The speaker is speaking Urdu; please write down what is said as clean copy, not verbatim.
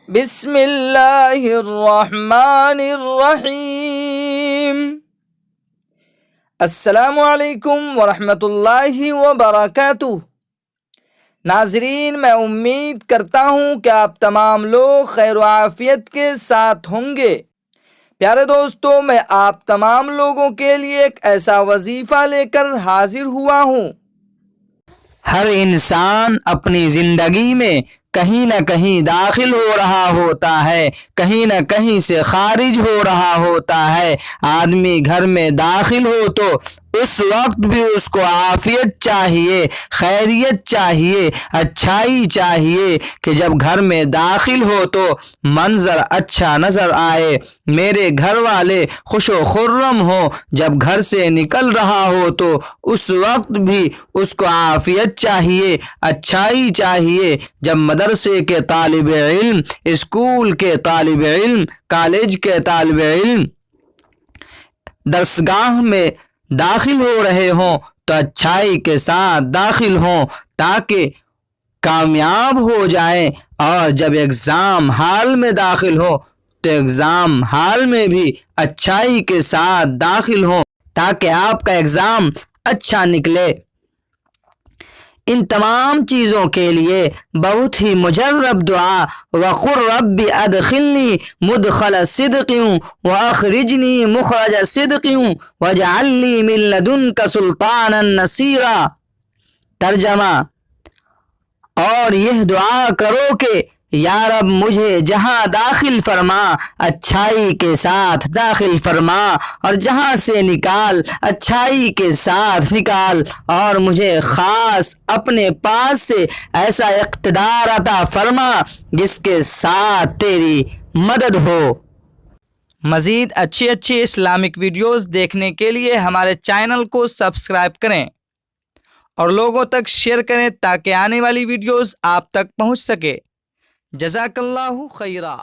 بسم اللہ الرحمن الرحیم۔ السلام علیکم ورحمۃ اللہ وبرکاتہ۔ ناظرین، میں امید کرتا ہوں کہ آپ تمام لوگ خیر و عافیت کے ساتھ ہوں گے۔ پیارے دوستو، میں آپ تمام لوگوں کے لیے ایک ایسا وظیفہ لے کر حاضر ہوا ہوں۔ ہر انسان اپنی زندگی میں کہیں نہ کہیں داخل ہو رہا ہوتا ہے، کہیں نہ کہیں سے خارج ہو رہا ہوتا ہے۔ آدمی گھر میں داخل ہو تو اس وقت بھی اس کو عافیت چاہیے، خیریت چاہیے، اچھائی چاہیے کہ جب گھر میں داخل ہو تو منظر اچھا نظر آئے، میرے گھر والے خوش و خرم ہوں۔ جب گھر سے نکل رہا ہو تو اس وقت بھی اس کو عافیت چاہیے، اچھائی چاہیے۔ جب مدرسے کے طالب علم، اسکول کے طالب علم، کالج کے طالب علم درسگاہ میں داخل ہو رہے ہوں تو اچھائی کے ساتھ داخل ہوں تاکہ کامیاب ہو جائیں، اور جب ایگزام ہال میں داخل ہو تو ایگزام ہال میں بھی اچھائی کے ساتھ داخل ہوں تاکہ آپ کا ایگزام اچھا نکلے۔ ان تمام چیزوں کے لیے بہت ہی مجرب دعا وقل رب ادخلنی مدخل صدق واخرجنی مخرج صدق واجعل لی من لدنک سلطانا نصیرا۔ ترجمہ: اور یہ دعا کرو کہ یا رب مجھے جہاں داخل فرما اچھائی کے ساتھ داخل فرما، اور جہاں سے نکال اچھائی کے ساتھ نکال، اور مجھے خاص اپنے پاس سے ایسا اقتدار عطا فرما جس کے ساتھ تیری مدد ہو۔ مزید اچھی اسلامک ویڈیوز دیکھنے کے لیے ہمارے چینل کو سبسکرائب کریں اور لوگوں تک شیئر کریں تاکہ آنے والی ویڈیوز آپ تک پہنچ سکے۔ جزاک اللہ خیرہ۔